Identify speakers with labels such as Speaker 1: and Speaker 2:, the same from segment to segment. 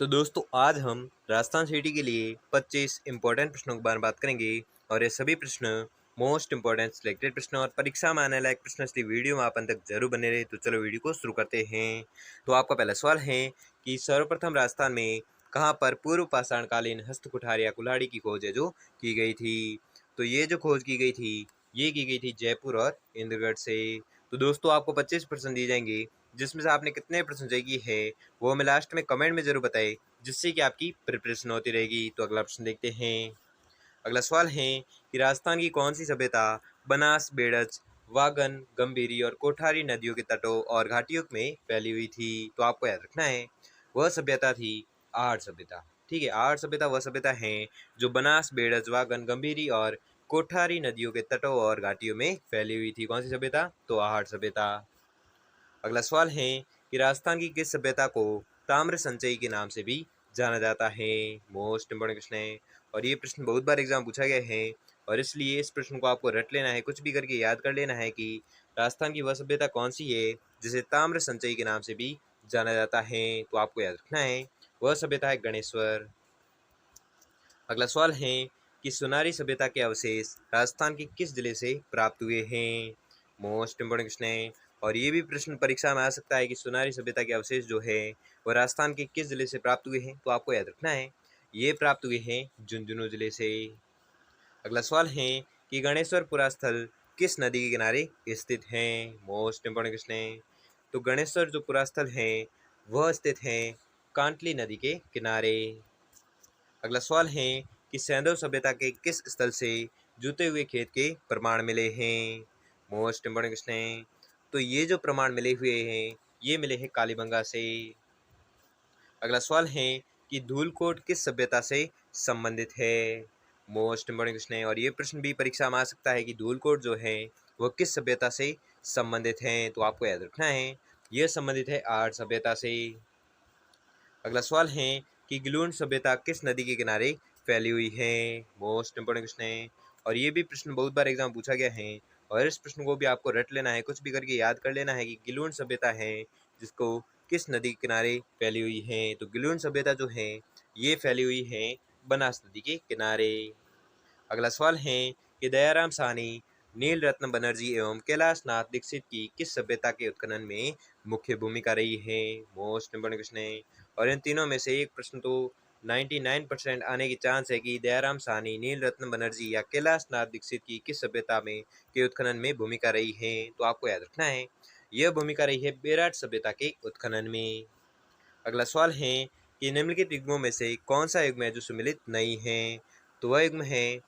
Speaker 1: तो दोस्तों आज हम राजस्थान सिटी के लिए 25 इंपॉर्टेंट प्रश्नों के बारे में बात करेंगे और ये सभी प्रश्न मोस्ट इंपॉर्टेंट सिलेक्टेड प्रश्न और परीक्षा में आने लायक प्रश्न, इसलिए वीडियो में आप अंत तक जरूर बने रहे। तो चलो वीडियो को शुरू करते हैं। तो आपका पहला सवाल है कि सर्वप्रथम राजस्थान में कहाँ पर पूर्व पाषाणकालीन हस्त कुठार या कुल्हाड़ी की खोज है जो की गई थी। तो ये जो खोज की गई थी ये की गई थी जयपुर और इंद्रगढ़ से। तो दोस्तों आपको 25% दिए जाएंगे, जिसमें से आपने कितने प्रश्न सही किए हैं वो हमें लास्ट में कमेंट में जरूर बताएं, जिससे कि आपकी प्रिपरेशन होती रहेगी। तो अगला प्रश्न देखते हैं। अगला सवाल है कि राजस्थान की कौन सी सभ्यता बनास, बेड़च, वागन, गंभीरी और कोठारी नदियों के तटों और घाटियों में फैली हुई थी। तो आपको याद रखना है वह सभ्यता थी आर्य सभ्यता। ठीक है, आर्य सभ्यता वह सभ्यता है जो बनास, बेड़च, वागन, गंभीरी और कोठारी नदियों के तटों और घाटियों में फैली हुई थी। कौन सी सभ्यता? तो आर्य सभ्यता। अगला सवाल है कि राजस्थान की किस सभ्यता को ताम्र संचयी के नाम से भी जाना जाता है। मोस्ट इंपोर्टेंट क्वेश्चन है और ये प्रश्न बहुत बार एग्जाम पूछा गया है और इसलिए इस प्रश्न को आपको रट लेना है, कुछ भी करके याद कर लेना है कि राजस्थान की वह सभ्यता कौन सी है जिसे ताम्र संचयी के नाम से भी जाना जाता है। तो आपको याद रखना है वह सभ्यता है गणेश्वर। अगला सवाल है कि सुनारी सभ्यता के अवशेष राजस्थान के किस जिले से प्राप्त हुए हैं। मोस्ट इंपोर्टेंट क्वेश्चन है और ये भी प्रश्न परीक्षा में आ सकता है कि सुनारी सभ्यता के अवशेष जो है वो राजस्थान के किस जिले से प्राप्त हुए हैं। तो आपको याद रखना है ये प्राप्त हुए हैं झुंझुनू जिले से। अगला सवाल है कि गणेश्वरपुरा स्थल किस नदी के किनारे स्थित है। मोस्ट इंपोर्टेंट क्वेश्चन है। तो गणेश्वर जो पुरा स्थल है वह स्थित है कांटली नदी के किनारे। अगला सवाल है कि सैंधव सभ्यता के किस स्थल से जुते हुए खेत के प्रमाण मिले हैं। मोस्ट इंपोर्टेंट क्वेश्चन है। तो ये जो प्रमाण मिले हुए हैं ये मिले हैं कालीबंगा से। अगला सवाल है कि धूलकोट किस सभ्यता से संबंधित है। मोस्ट इंपोर्टेंट क्वेश्चन है और ये प्रश्न भी परीक्षा में आ सकता है कि धूलकोट जो है वह किस सभ्यता से संबंधित है। तो आपको याद रखना है यह संबंधित है आर्य सभ्यता से। अगला सवाल है कि गिलून सभ्यता किस नदी के किनारे फैली हुई है। मोस्ट इंपोर्टेंट क्वेश्चन है और ये भी प्रश्न बहुत बार एग्जाम पूछा गया है और इस प्रश्न को भी आपको रट लेना है, कुछ भी करके याद कर लेना है कि गिलून सभ्यता है जिसको किस नदी के किनारे फैली हुई है। तो गिलून सभ्यता जो है ये फैली हुई है बनास नदी के किनारे। अगला सवाल है कि दयाराम साहनी, नील रत्न बनर्जी एवं कैलाश नाथ दीक्षित की किस सभ्यता के उत्खनन में मुख्य भूमिका रही है। मोस्ट इंपोर्टेंट क्वेश्चन है और इन तीनों में से एक प्रश्न तो 99% आने की चांस है कि दयाराम साहनी, नील रत्न बनर्जी या कैलाश नाथ दीक्षित की किस सभ्यता में के उत्खनन में भूमिका रही है। तो आपको याद रखना है यह भूमिका रही है बेराट सभ्यता के उत्खनन में। अगला सवाल है कि निम्नलिखित युग्मों में से कौन सा युग्म है जो सुमिलित नहीं है। तो वह युग्म है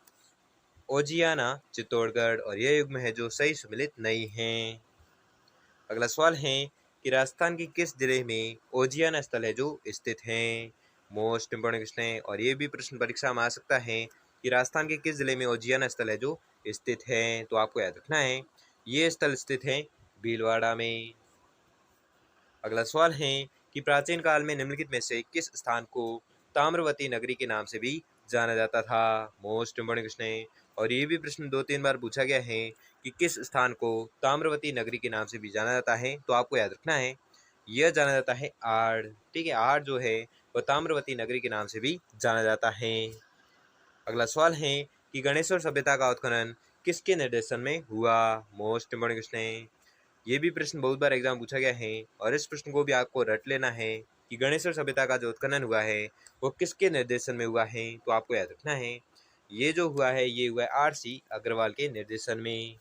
Speaker 1: ओजियाना, चित्तौड़गढ़ और यह युग्म है जो सही सुमिलित नहीं है। अगला सवाल है कि राजस्थान के किस जिले में ओजियाना स्थल है जो स्थित है। मोस्ट इंपोर्टेंट क्वेश्चन है और ये भी प्रश्न परीक्षा में आ सकता है कि राजस्थान के किस जिले में ओजियाना स्थल है जो स्थित है। तो आपको याद रखना है ये स्थल स्थित है भीलवाड़ा में। अगला सवाल है कि प्राचीन काल में निम्नलिखित में से किस स्थान को ताम्रवती नगरी के नाम से भी जाना जाता था। मोस्ट इंपोर्टेंट क्वेश्चन है और ये भी प्रश्न 2-3 बार पूछा गया है कि किस स्थान को ताम्रवती नगरी के नाम से भी जाना जाता है। तो आपको याद रखना है यह जाना जाता है आड़। ठीक है, आड़ जो है वह ताम्रवती नगरी के नाम से भी जाना जाता है। अगला सवाल है कि गणेश्वर सभ्यता का उत्खनन किसके निर्देशन में हुआ। मोस्ट इंपोर्टेंट क्वेश्चन है ये भी प्रश्न बहुत बार एग्जाम पूछा गया है और इस प्रश्न को भी आपको रट लेना है कि गणेश्वर सभ्यता का जो उत्खनन हुआ है वो किसके निर्देशन में हुआ है। तो आपको याद रखना है ये जो हुआ है ये हुआ है आर.सी. अग्रवाल के निर्देशन में।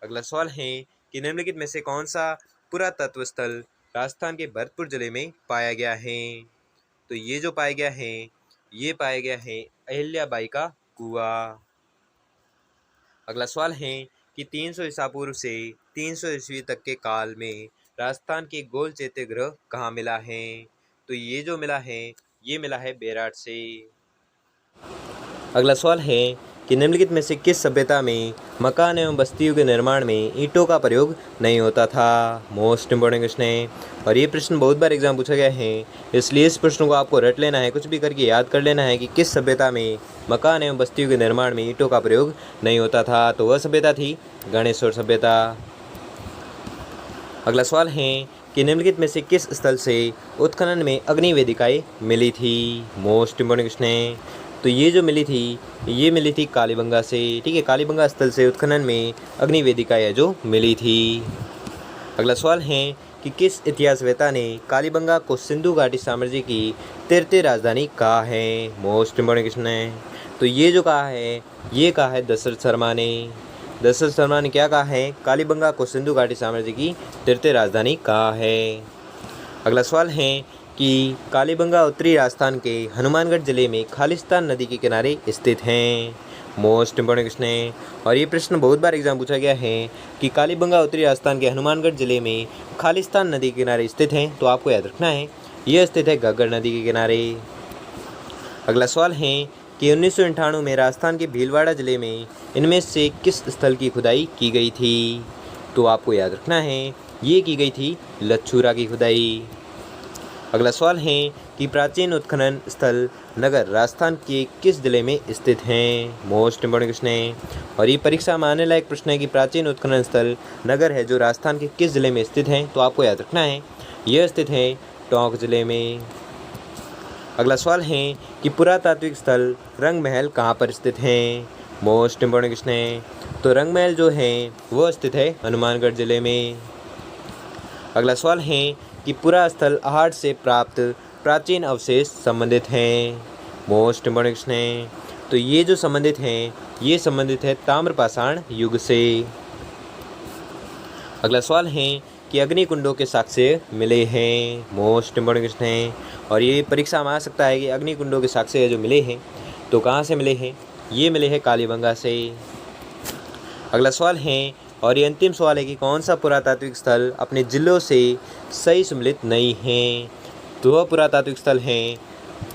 Speaker 1: अगला सवाल है कि निम्नलिखित में से कौन सा पुरातत्व स्थल राजस्थान के भरतपुर जिले में पाया गया है। तो ये जो पाया गया है ये पाया गया है अहिल्याबाई का कुआं। अगला सवाल है कि 300 ईसा पूर्व से 300 ईस्वी तक के काल में राजस्थान के गोल चैत्य ग्रह कहाँ मिला है। तो ये जो मिला है ये मिला है बेराट से। अगला सवाल है कि निम्नलिखित में से किस सभ्यता में मकान एवं बस्तियों के निर्माण में ईंटों का प्रयोग नहीं होता था। मोस्ट इंपोर्टेंट क्वेश्चन है और ये प्रश्न बहुत बार एग्जाम पूछा गया है, इसलिए इस प्रश्न को आपको रट लेना है, कुछ भी करके याद कर लेना है कि किस सभ्यता में मकान एवं बस्तियों के निर्माण में ईंटों का प्रयोग नहीं होता था। तो वह सभ्यता थी गणेश्वर सभ्यता। अगला सवाल है कि निम्नलिखित में से किस स्थल से उत्खनन में अग्नि वेदिकाएँ मिली थी। मोस्ट इम्पोर्टेंट क्वेश्चन है। तो ये जो मिली थी कालीबंगा से। ठीक है, कालीबंगा स्थल से उत्खनन में अग्नि वेदिकाएँ जो मिली थी। अगला सवाल है कि किस इतिहासवेत्ता ने कालीबंगा को सिंधु घाटी साम्राज्य की तृतीय राजधानी कहा है। मोस्ट इम्पोर्टेंट क्वेश्चन है। तो ये जो कहा है, ये कहा है दशरथ शर्मा ने। दशरथ शर्मा ने क्या कहा है, कालीबंगा को सिंधु घाटी साम्राज्य की तृतीय राजधानी कहा है। अगला सवाल है कि कालीबंगा उत्तरी राजस्थान के हनुमानगढ़ जिले में खालिस्तान नदी के किनारे स्थित हैं। मोस्ट इम्पोर्टेंट क्वेश्चन है और ये प्रश्न बहुत बार एग्जाम पूछा गया है कि कालीबंगा उत्तरी राजस्थान के हनुमानगढ़ जिले में खालिस्तान नदी के किनारे स्थित हैं। तो आपको याद रखना है यह स्थित है घग्गर नदी के किनारे। अगला सवाल है कि 1998 में राजस्थान के भीलवाड़ा जिले में इनमें से किस स्थल की खुदाई की गई थी। तो आपको याद रखना है ये की गई थी लच्छूरा की खुदाई। अगला सवाल है कि प्राचीन उत्खनन स्थल नगर राजस्थान के किस जिले में स्थित हैं। मोस्ट इम्पोर्टेंट क्वेश्चन है और ये परीक्षा में आने लायक प्रश्न है कि प्राचीन उत्खनन स्थल नगर है जो राजस्थान के किस जिले में स्थित हैं। तो आपको याद रखना है यह स्थित है टोंक जिले में। अगला सवाल है कि पुरातात्विक स्थल रंग महल कहाँ पर स्थित हैं। मोस्ट इम्पोर्टेंट क्वेश्चन है। तो रंग महल जो है वो स्थित है हनुमानगढ़ जिले में। अगला सवाल है कि पुरा स्थल आहट से प्राप्त प्राचीन अवशेष संबंधित हैं। मोस्ट इम्पोर्टेंट क्वेश्चन है। तो ये जो संबंधित हैं ये संबंधित है ताम्रपाषाण युग से। अगला सवाल है कि अग्निकुंडों के साक्ष्य मिले हैं। मोस्ट इम्पोर्टेंट क्वेश्चन है और ये परीक्षा में आ सकता है कि अग्निकुंडों के साक्ष्य जो मिले हैं तो कहाँ से मिले हैं, ये मिले हैं कालीबंगा से। अगला सवाल है और ये अंतिम सवाल है कि कौन सा पुरातात्विक स्थल अपने जिलों से सही सम्मिलित नहीं है। तो वह पुरातात्विक स्थल हैं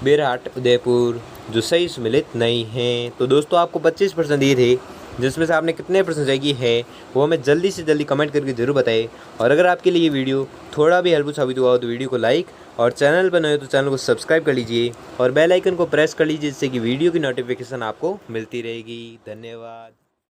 Speaker 1: बेरहाट उदयपुर जो सही सम्मिलित नहीं हैं। तो दोस्तों आपको 25% दिए थे जिसमें से आपने कितने प्रश्न सही किए हैं वो हमें जल्दी से जल्दी कमेंट करके ज़रूर बताएं। और अगर आपके लिए ये वीडियो थोड़ा भी हेल्पफुल साबित हुआ हो तो वीडियो को लाइक और चैनल पर नए हो तो चैनल को सब्सक्राइब कर लीजिए और बेल आइकन को प्रेस कर लीजिए जिससे कि वीडियो की नोटिफिकेशन आपको मिलती रहेगी। धन्यवाद।